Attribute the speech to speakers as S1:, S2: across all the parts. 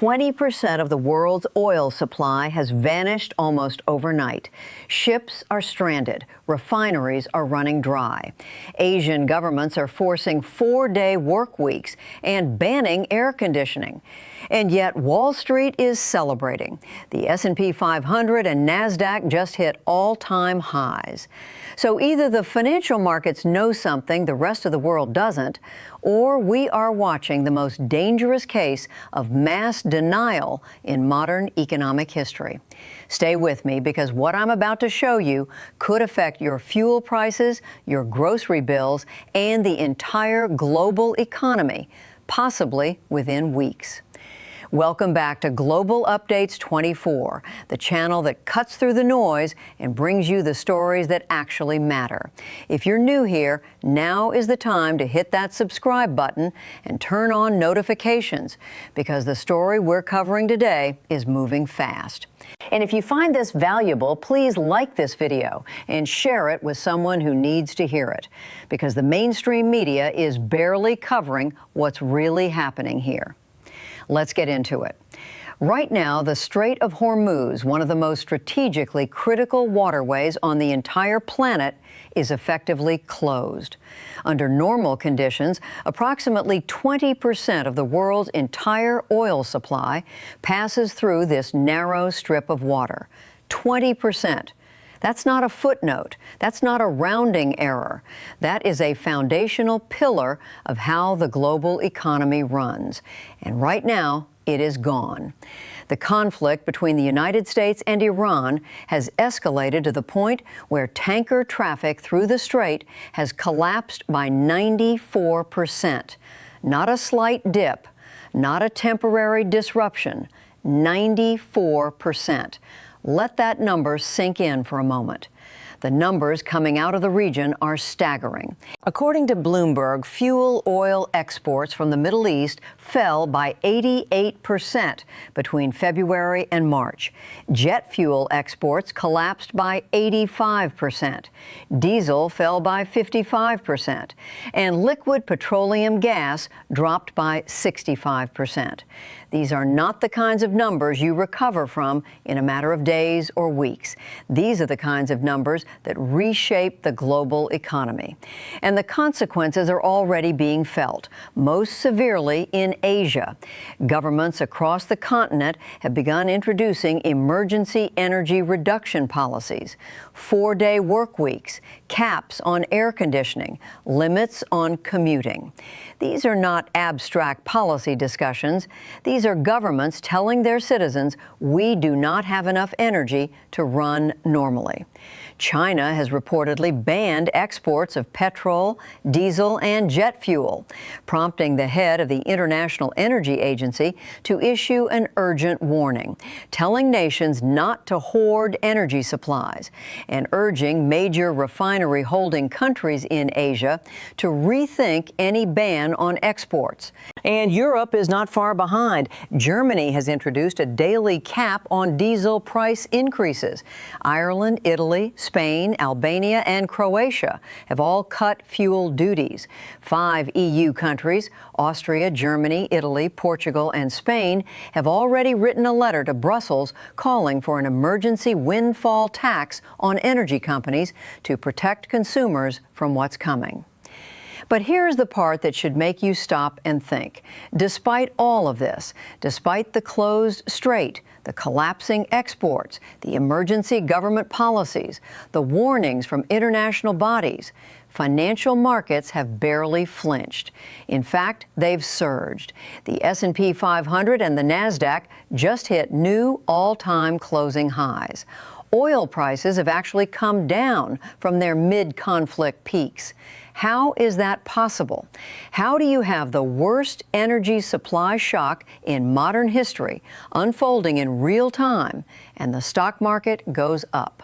S1: 20% of the world's oil supply has vanished almost overnight. Ships are stranded. Refineries are running dry. Asian governments are forcing 4-day work weeks and banning air conditioning. And yet Wall Street is celebrating. The S&P 500 and NASDAQ just hit all-time highs. So either the financial markets know something the rest of the world doesn't, or we are watching the most dangerous case of mass denial in modern economic history. Stay with me, because what I'm about to show you could affect your fuel prices, your grocery bills, and the entire global economy, possibly within weeks. Welcome back to Global Updates 24, the channel that cuts through the noise and brings you the stories that actually matter. If you're new here, now is the time to hit that subscribe button and turn on notifications, because the story we're covering today is moving fast. And if you find this valuable, please like this video and share it with someone who needs to hear it, because the mainstream media is barely covering what's really happening here. Let's get into it. Right now, the Strait of Hormuz, one of the most strategically critical waterways on the entire planet, is effectively closed. Under normal conditions, approximately 20% of the world's entire oil supply passes through this narrow strip of water. 20%. That's not a footnote. That's not a rounding error. That is a foundational pillar of how the global economy runs. And right now, it is gone. The conflict between the United States and Iran has escalated to the point where tanker traffic through the strait has collapsed by 94%. Not a slight dip, not a temporary disruption, 94%. Let that number sink in for a moment. The numbers coming out of the region are staggering. According to Bloomberg, fuel oil exports from the Middle East fell by 88% between February and March. Jet fuel exports collapsed by 85%. Diesel fell by 55%. And liquid petroleum gas dropped by 65%. These are not the kinds of numbers you recover from in a matter of days or weeks. These are the kinds of numbers that reshape the global economy. And the consequences are already being felt, most severely in Asia. Governments across the continent have begun introducing emergency energy reduction policies, 4-day work weeks, caps on air conditioning, limits on commuting. These are not abstract policy discussions. These are governments telling their citizens, we do not have enough energy to run normally. China has reportedly banned exports of petrol, diesel, and jet fuel, prompting the head of the International Energy Agency to issue an urgent warning, telling nations not to hoard energy supplies and urging major refinery holding countries in Asia to rethink any ban on exports. And Europe is not far behind. Germany has introduced a daily cap on diesel price increases. Ireland, Italy, Spain, Albania, and Croatia have all cut fuel duties. 5 EU countries, Austria, Germany, Italy, Portugal, and Spain, have already written a letter to Brussels calling for an emergency windfall tax on energy companies to protect consumers from what's coming. But here's the part that should make you stop and think. Despite all of this, despite the closed strait, the collapsing exports, the emergency government policies, the warnings from international bodies, financial markets have barely flinched. In fact, they've surged. The S&P 500 and the NASDAQ just hit new all-time closing highs. Oil prices have actually come down from their mid-conflict peaks. How is that possible? How do you have the worst energy supply shock in modern history unfolding in real time, and the stock market goes up?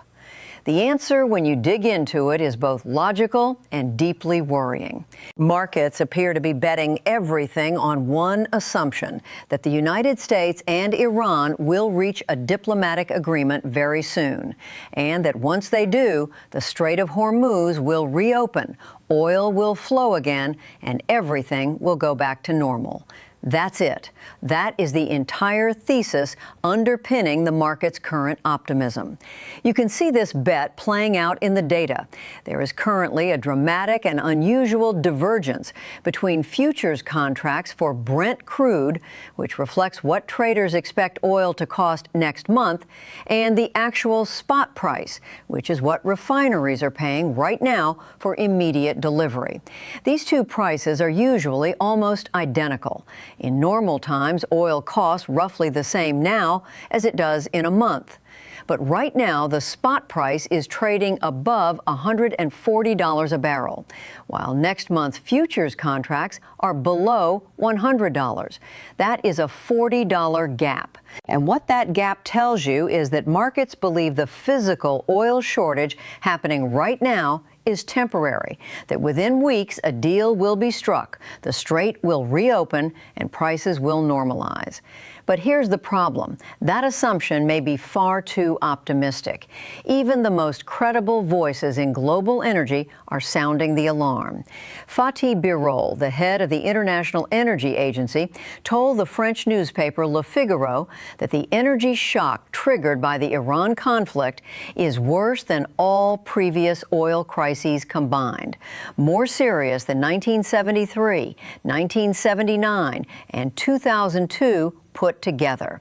S1: The answer, when you dig into it, is both logical and deeply worrying. Markets appear to be betting everything on one assumption, that the United States and Iran will reach a diplomatic agreement very soon, and that once they do, the Strait of Hormuz will reopen, oil will flow again, and everything will go back to normal. That's it. That is the entire thesis underpinning the market's current optimism. You can see this bet playing out in the data. There is currently a dramatic and unusual divergence between futures contracts for Brent crude, which reflects what traders expect oil to cost next month, and the actual spot price, which is what refineries are paying right now for immediate delivery. These two prices are usually almost identical. In normal times, oil costs roughly the same now as it does in a month. But right now, the spot price is trading above $140 a barrel, while next month's futures contracts are below $100. That is a $40 gap. And what that gap tells you is that markets believe the physical oil shortage happening right now is temporary, that within weeks a deal will be struck, the strait will reopen, and prices will normalize. But here's the problem. That assumption may be far too optimistic. Even the most credible voices in global energy are sounding the alarm. Fatih Birol, the head of the International Energy Agency, told the French newspaper Le Figaro that the energy shock triggered by the Iran conflict is worse than all previous oil crises combined, more serious than 1973, 1979, and 2002 put together.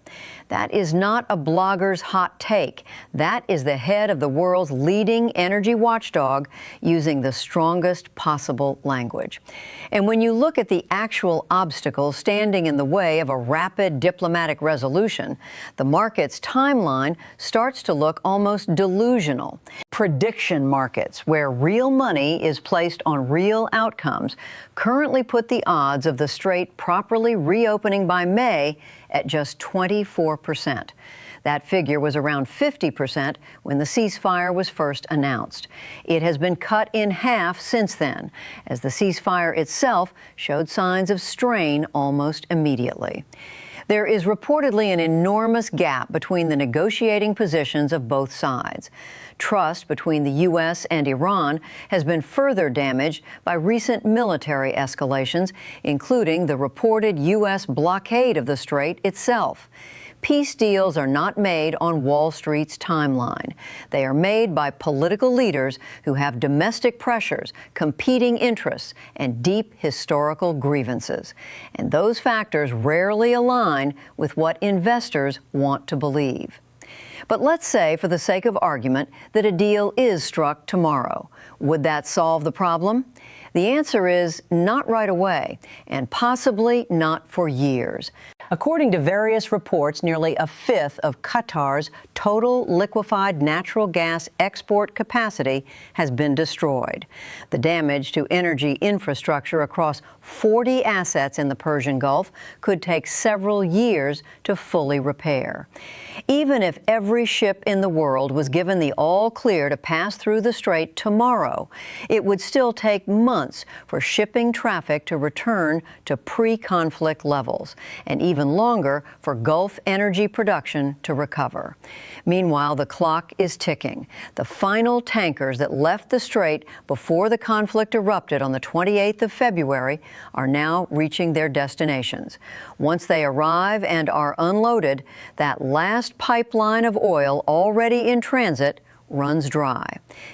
S1: That is not a blogger's hot take. That is the head of the world's leading energy watchdog using the strongest possible language. And when you look at the actual obstacles standing in the way of a rapid diplomatic resolution, the market's timeline starts to look almost delusional. Prediction markets, where real money is placed on real outcomes, currently put the odds of the strait properly reopening by May at just 24%. That figure was around 50% when the ceasefire was first announced. It has been cut in half since then, as the ceasefire itself showed signs of strain almost immediately. There is reportedly an enormous gap between the negotiating positions of both sides. Trust between the U.S. and Iran has been further damaged by recent military escalations, including the reported U.S. blockade of the strait itself. Peace deals are not made on Wall Street's timeline. They are made by political leaders who have domestic pressures, competing interests, and deep historical grievances. And those factors rarely align with what investors want to believe. But let's say, for the sake of argument, that a deal is struck tomorrow. Would that solve the problem? The answer is not right away, and possibly not for years. According to various reports, nearly a fifth of Qatar's total liquefied natural gas export capacity has been destroyed. The damage to energy infrastructure across 40 assets in the Persian Gulf could take several years to fully repair. Even if every ship in the world was given the all-clear to pass through the strait tomorrow, it would still take months for shipping traffic to return to pre-conflict levels, and even longer for Gulf energy production to recover. Meanwhile, the clock is ticking. The final tankers that left the strait before the conflict erupted on the 28th of February are now reaching their destinations. Once they arrive and are unloaded, that last pipeline of oil already in transit runs dry.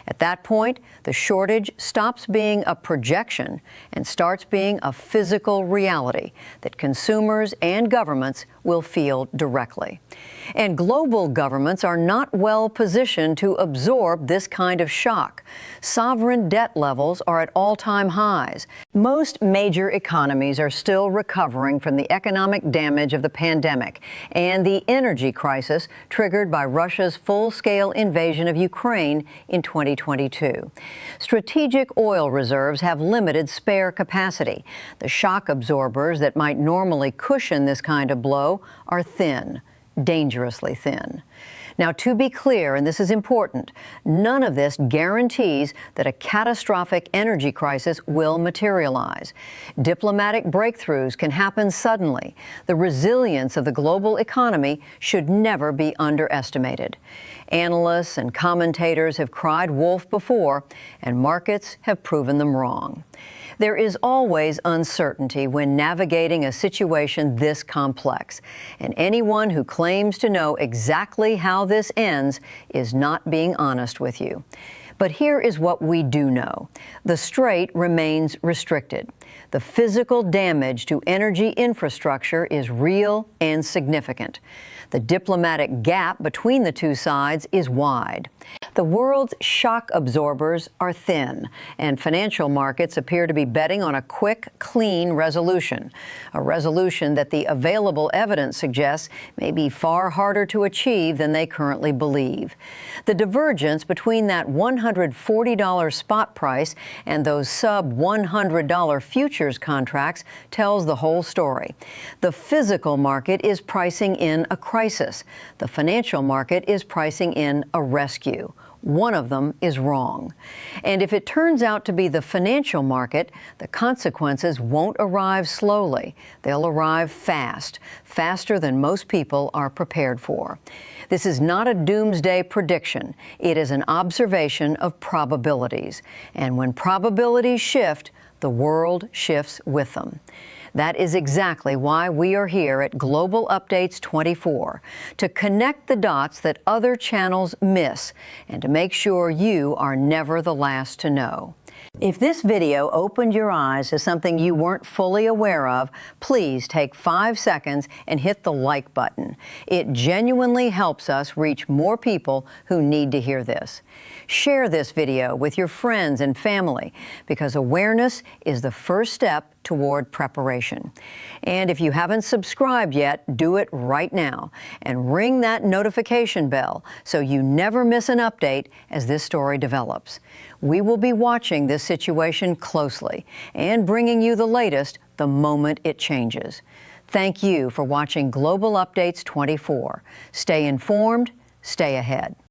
S1: At that point, the shortage stops being a projection and starts being a physical reality that consumers and governments will feel directly. And global governments are not well positioned to absorb this kind of shock. Sovereign debt levels are at all-time highs. Most major economies are still recovering from the economic damage of the pandemic and the energy crisis triggered by Russia's full-scale invasion of Ukraine in 2022. Strategic oil reserves have limited spare capacity. The shock absorbers that might normally cushion this kind of blow are thin, dangerously thin. Now, to be clear, and this is important, none of this guarantees that a catastrophic energy crisis will materialize. Diplomatic breakthroughs can happen suddenly. The resilience of the global economy should never be underestimated. Analysts and commentators have cried wolf before, and markets have proven them wrong. There is always uncertainty when navigating a situation this complex, and anyone who claims to know exactly how this ends is not being honest with you. But here is what we do know. The strait remains restricted. The physical damage to energy infrastructure is real and significant. The diplomatic gap between the two sides is wide. The world's shock absorbers are thin, and financial markets appear to be betting on a quick, clean resolution, a resolution that the available evidence suggests may be far harder to achieve than they currently believe. The divergence between that $140 spot price and those sub-$100 futures contracts tells the whole story. The physical market is pricing in a crisis. The financial market is pricing in a rescue. One of them is wrong. And if it turns out to be the financial market, the consequences won't arrive slowly. They'll arrive fast, faster than most people are prepared for. This is not a doomsday prediction. It is an observation of probabilities. And when probabilities shift, the world shifts with them. That is exactly why we are here at Global Updates 24, to connect the dots that other channels miss and to make sure you are never the last to know. If this video opened your eyes to something you weren't fully aware of, please take 5 seconds and hit the like button. It genuinely helps us reach more people who need to hear this. Share this video with your friends and family, because awareness is the first step toward preparation. And if you haven't subscribed yet, do it right now and ring that notification bell so you never miss an update as this story develops. We will be watching this situation closely and bringing you the latest the moment it changes. Thank you for watching Global Updates 24. Stay informed, stay ahead.